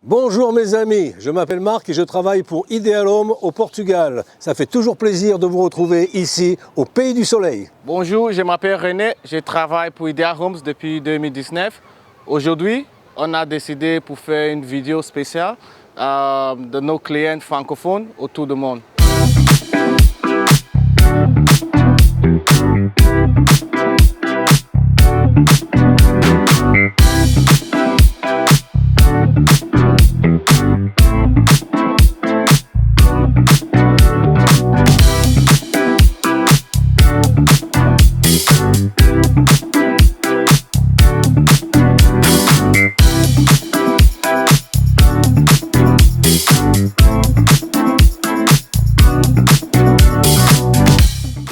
Bonjour mes amis, je m'appelle Marc et je travaille pour Ideal Home au Portugal. Ça fait toujours plaisir de vous retrouver ici au Pays du Soleil. Bonjour, je m'appelle René, je travaille pour Ideal Homes depuis 2019. Aujourd'hui, on a décidé pour faire une vidéo spéciale de nos clients francophones autour du monde.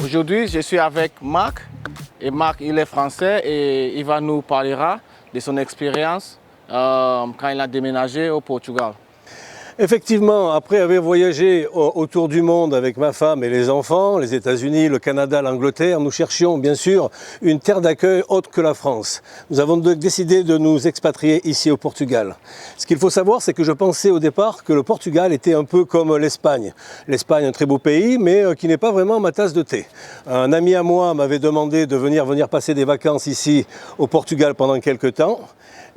Aujourd'hui, je suis avec Marc. Et Marc, il est français et il va nous parlera de son expérience quand il a déménagé au Portugal. Effectivement, après avoir voyagé autour du monde avec ma femme et les enfants, les États-Unis, le Canada, l'Angleterre, nous cherchions bien sûr une terre d'accueil autre que la France. Nous avons donc décidé de nous expatrier ici au Portugal. Ce qu'il faut savoir, c'est que je pensais au départ que le Portugal était un peu comme l'Espagne. L'Espagne, un très beau pays, mais qui n'est pas vraiment ma tasse de thé. Un ami à moi m'avait demandé de venir passer des vacances ici au Portugal pendant quelques temps.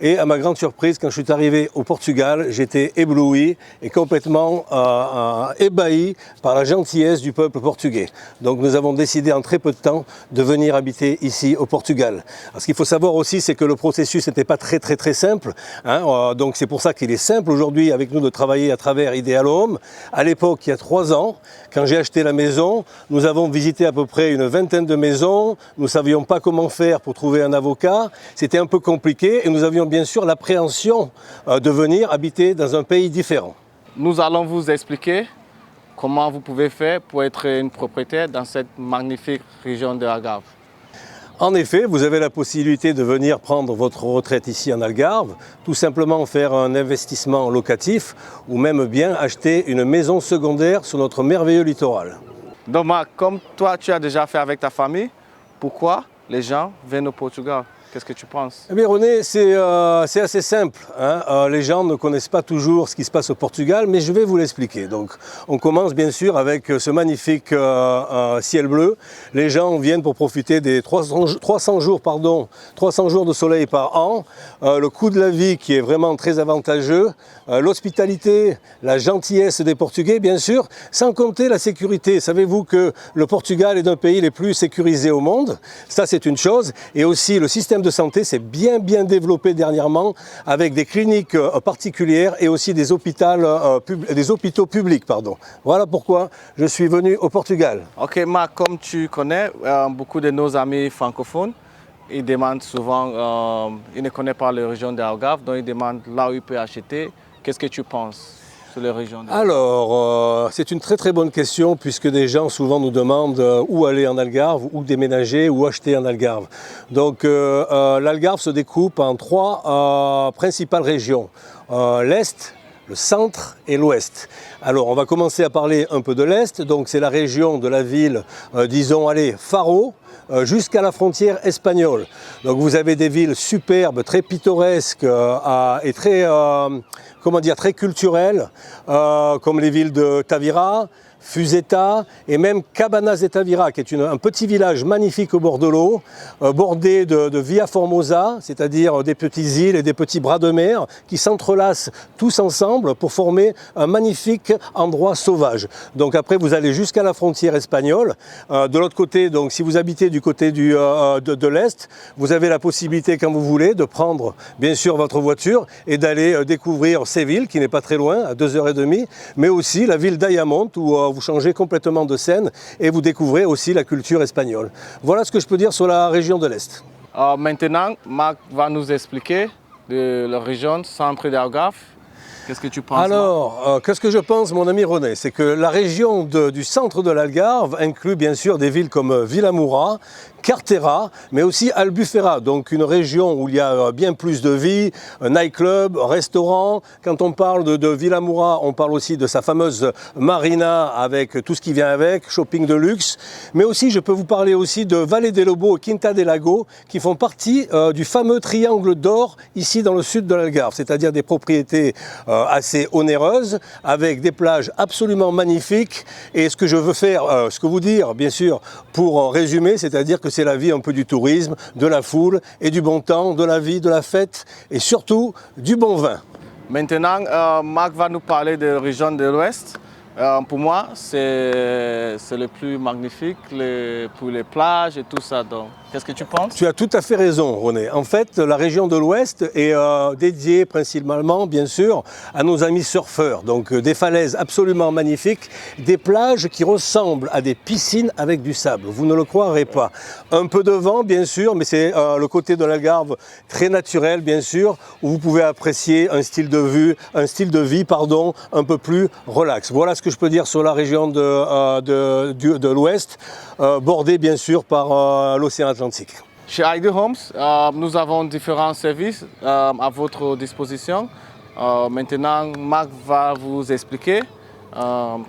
Et à ma grande surprise, quand je suis arrivé au Portugal, j'étais ébloui et complètement ébahi par la gentillesse du peuple portugais. Donc nous avons décidé en très peu de temps de venir habiter ici au Portugal. Alors, ce qu'il faut savoir aussi, c'est que le processus n'était pas très simple. Donc c'est pour ça qu'il est simple aujourd'hui avec nous de travailler à travers Ideal Home. À l'époque, il y a 3 ans, quand j'ai acheté la maison, nous avons visité à peu près une vingtaine de maisons. Nous ne savions pas comment faire pour trouver un avocat. C'était un peu compliqué et nous avions bien sûr l'appréhension de venir habiter dans un pays différent. Nous allons vous expliquer comment vous pouvez faire pour être une propriétaire dans cette magnifique région de Algarve. En effet, vous avez la possibilité de venir prendre votre retraite ici en Algarve, tout simplement faire un investissement locatif ou même bien acheter une maison secondaire sur notre merveilleux littoral. Donc Marc, comme toi tu as déjà fait avec ta famille, pourquoi les gens viennent au Portugal? Qu'est-ce que tu penses? Eh bien René, c'est assez simple. Les gens ne connaissent pas toujours ce qui se passe au Portugal, mais je vais vous l'expliquer. Donc, on commence bien sûr avec ce magnifique ciel bleu. Les gens viennent pour profiter des 300 jours de soleil par an. Le coût de la vie qui est vraiment très avantageux. L'hospitalité, la gentillesse des Portugais, bien sûr, sans compter la sécurité. Savez-vous que le Portugal est d'un pays les plus sécurisés au monde? Ça, c'est une chose. Et aussi, le système de santé s'est bien développé dernièrement avec des cliniques particulières et aussi des hôpitaux publics. Voilà pourquoi je suis venu au Portugal. Ok Marc, comme tu connais, beaucoup de nos amis francophones, ils demandent souvent, ils ne connaissent pas la région d'Algarve, donc ils demandent là où ils peuvent acheter. Qu'est-ce que tu penses sur la région d'Algarve? Alors, c'est une très bonne question puisque des gens souvent nous demandent où aller en Algarve, où déménager, où acheter en Algarve. Donc l'Algarve se découpe en 3 principales régions, l'Est, le centre et l'ouest. Alors on va commencer à parler un peu de l'Est, donc c'est la région de la ville, disons, Faro, jusqu'à la frontière espagnole. Donc vous avez des villes superbes, très pittoresques et très culturelles, comme les villes de Tavira, Fuseta et même Cabanas de Tavira, qui est un petit village magnifique au bord de l'eau, bordé de Via Formosa, c'est-à-dire des petites îles et des petits bras de mer qui s'entrelacent tous ensemble pour former un magnifique endroit sauvage. Donc après, vous allez jusqu'à la frontière espagnole. De l'autre côté, donc si vous habitez du côté de l'Est, vous avez la possibilité, quand vous voulez, de prendre bien sûr votre voiture et d'aller découvrir Séville, qui n'est pas très loin, à 2h30, mais aussi la ville d'Ayamonte, où vous changez complètement de scène et vous découvrez aussi la culture espagnole. Voilà ce que je peux dire sur la région de l'Est. Maintenant, Marc va nous expliquer de la région centre d'Algarve. Qu'est-ce que tu penses? Alors, qu'est-ce que je pense, mon ami René? C'est que la région du centre de l'Algarve inclut bien sûr des villes comme Vilamoura, Cartera, mais aussi Albufera, donc une région où il y a bien plus de vie, nightclub, restaurant. Quand on parle de Villamoura, on parle aussi de sa fameuse marina avec tout ce qui vient avec, shopping de luxe. Mais aussi, je peux vous parler aussi de Valle de Lobo et Quinta del Lago qui font partie du fameux triangle d'or ici dans le sud de l'Algarve, c'est-à-dire des propriétés assez onéreuses avec des plages absolument magnifiques. Et ce que je veux faire, ce que vous dire, bien sûr, pour résumer, c'est-à-dire que c'est la vie un peu du tourisme, de la foule et du bon temps, de la vie, de la fête et surtout du bon vin. Maintenant, Marc va nous parler de la région de l'Ouest. Pour moi, c'est le plus magnifique pour les plages et tout ça. Donc, qu'est-ce que tu penses? Tu as tout à fait raison, René. En fait, la région de l'Ouest est dédiée principalement, bien sûr, à nos amis surfeurs. Donc, des falaises absolument magnifiques, des plages qui ressemblent à des piscines avec du sable. Vous ne le croirez pas. Un peu de vent, bien sûr, mais c'est le côté de l'Algarve très naturel, bien sûr, où vous pouvez apprécier un style de vie, un peu plus relax. Voilà ce que je peux dire sur la région de l'Ouest, bordée bien sûr par l'océan Atlantique. Chez ID Homes, nous avons différents services à votre disposition. Maintenant, Marc va vous expliquer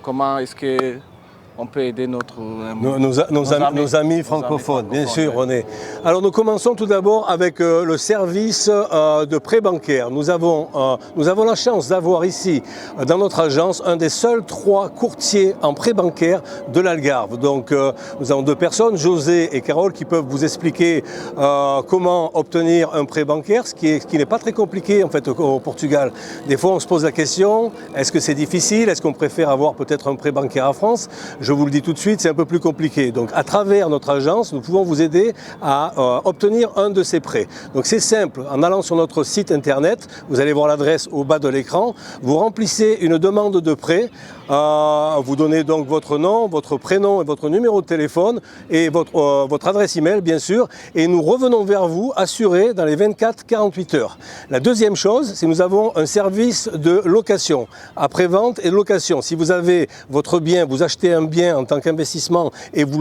comment est-ce qu'on peut aider nos amis francophones, bien sûr, René. Alors nous commençons tout d'abord avec le service de prêt bancaire. Nous avons la chance d'avoir ici, dans notre agence, un des seuls 3 courtiers en prêt bancaire de l'Algarve. Donc nous avons 2 personnes, José et Carole, qui peuvent vous expliquer comment obtenir un prêt bancaire, ce qui n'est pas très compliqué en fait au Portugal. Des fois on se pose la question, est-ce que c'est difficile? Est-ce qu'on préfère avoir peut-être un prêt bancaire en France? Je vous le dis tout de suite, c'est un peu plus compliqué. Donc à travers notre agence, nous pouvons vous aider à obtenir un de ces prêts. Donc c'est simple, en allant sur notre site internet, vous allez voir l'adresse au bas de l'écran, vous remplissez une demande de prêt, vous donnez donc votre nom, votre prénom et votre numéro de téléphone et votre adresse email bien sûr, et nous revenons vers vous assurés dans les 24-48 heures. La deuxième chose, c'est que nous avons un service de location, après-vente et location. Si vous avez votre bien, vous achetez un bien en tant qu'investissement et vous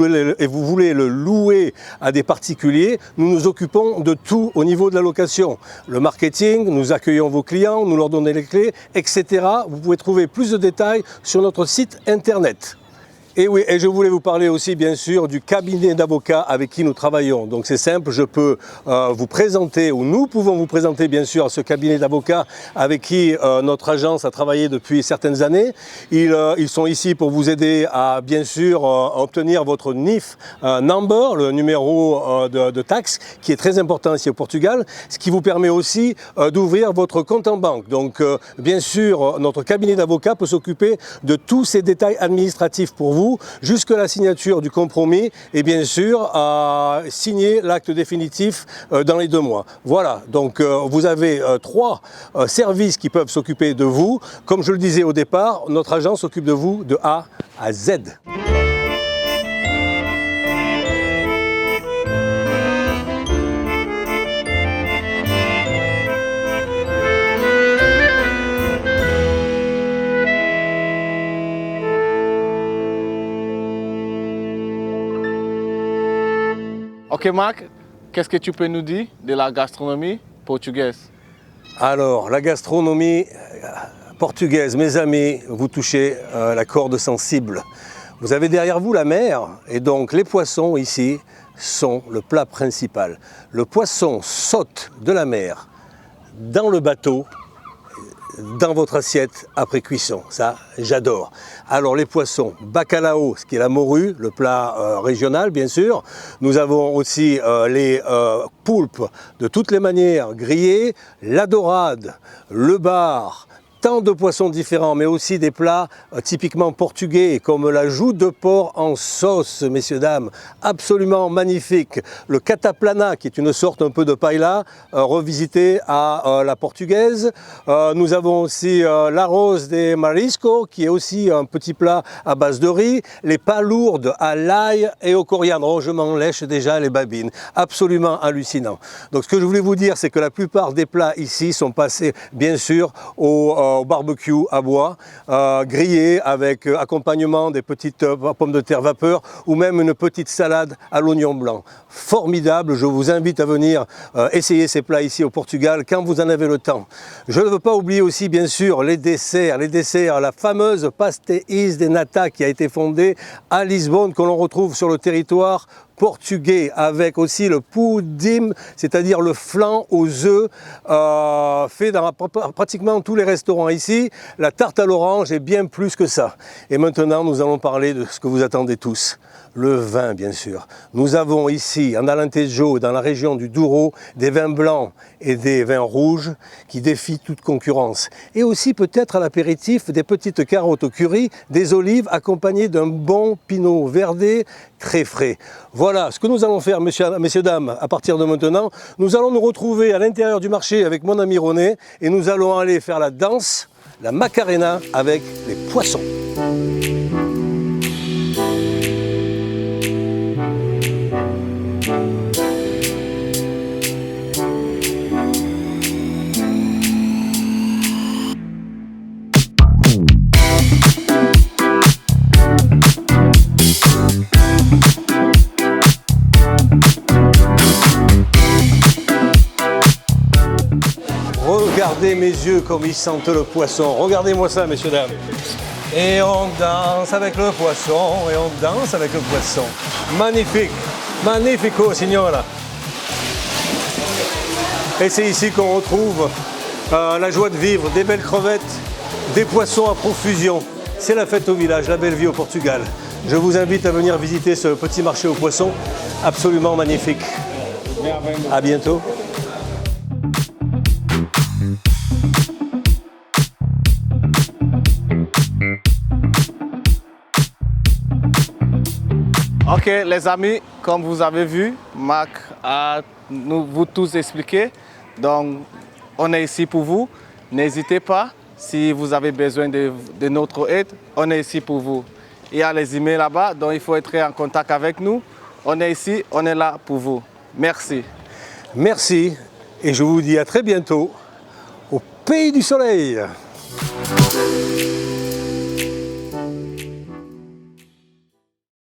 voulez le louer à des particuliers, nous nous occupons de tout au niveau de la location. Le marketing, nous accueillons vos clients, nous leur donnons les clés, etc. Vous pouvez trouver plus de détails sur notre site internet. Et oui, et je voulais vous parler aussi bien sûr du cabinet d'avocats avec qui nous travaillons. Donc c'est simple, je peux vous présenter, ou nous pouvons vous présenter bien sûr ce cabinet d'avocats avec qui notre agence a travaillé depuis certaines années. Ils sont ici pour vous aider à bien sûr obtenir votre NIF number, le numéro de taxe, qui est très important ici au Portugal, ce qui vous permet aussi d'ouvrir votre compte en banque. Donc bien sûr, notre cabinet d'avocats peut s'occuper de tous ces détails administratifs pour vous, jusqu'à la signature du compromis et bien sûr à signer l'acte définitif dans les 2 mois. Voilà, donc vous avez 3 services qui peuvent s'occuper de vous. Comme je le disais au départ, notre agence s'occupe de vous de A à Z. Ok Marc, qu'est-ce que tu peux nous dire de la gastronomie portugaise? Alors, la gastronomie portugaise, mes amis, vous touchez la corde sensible. Vous avez derrière vous la mer et donc les poissons ici sont le plat principal. Le poisson saute de la mer dans le bateau, dans votre assiette après cuisson. Ça, j'adore. Alors les poissons, bacalao, ce qui est la morue, le plat régional bien sûr. Nous avons aussi les poulpes de toutes les manières grillées, la dorade, le bar, tant de poissons différents, mais aussi des plats typiquement portugais, comme la joue de porc en sauce, messieurs, dames, absolument magnifique. Le cataplana, qui est une sorte un peu de paella, revisité à la portugaise. Nous avons aussi l'arroz de marisco, qui est aussi un petit plat à base de riz. Les palourdes à l'ail et au coriandre. Oh, je m'en lèche déjà les babines. Absolument hallucinant. Donc ce que je voulais vous dire, c'est que la plupart des plats ici sont passés, bien sûr, au au barbecue à bois, grillé avec accompagnement des petites pommes de terre vapeur ou même une petite salade à l'oignon blanc. Formidable, je vous invite à venir essayer ces plats ici au Portugal quand vous en avez le temps. Je ne veux pas oublier aussi bien sûr les desserts, la fameuse Pastéis de Nata qui a été fondée à Lisbonne, que l'on retrouve sur le territoire portugais, avec aussi le pudim, c'est-à-dire le flan aux œufs, fait dans pratiquement tous les restaurants ici. La tarte à l'orange est bien plus que ça. Et maintenant, nous allons parler de ce que vous attendez tous. Le vin, bien sûr. Nous avons ici, en Alentejo, dans la région du Douro, des vins blancs et des vins rouges qui défient toute concurrence. Et aussi peut-être à l'apéritif, des petites carottes au curry, des olives accompagnées d'un bon pinot verdé très frais. Voilà ce que nous allons faire, messieurs, dames, à partir de maintenant. Nous allons nous retrouver à l'intérieur du marché avec mon ami René et nous allons aller faire la danse, la Macarena avec les poissons. Regardez mes yeux comme ils sentent le poisson. Regardez-moi ça, messieurs, dames. Et on danse avec le poisson, et on danse avec le poisson. Magnifique, magnifico, signora. Et c'est ici qu'on retrouve la joie de vivre, des belles crevettes, des poissons à profusion. C'est la fête au village, la belle vie au Portugal. Je vous invite à venir visiter ce petit marché aux poissons, absolument magnifique. À bientôt. Ok les amis, comme vous avez vu, Marc a vous tous expliqué. Donc on est ici pour vous. N'hésitez pas, si vous avez besoin de notre aide, on est ici pour vous. Il y a les emails là-bas, donc il faut être en contact avec nous. On est ici, on est là pour vous. Merci. Merci et je vous dis à très bientôt au Pays du Soleil.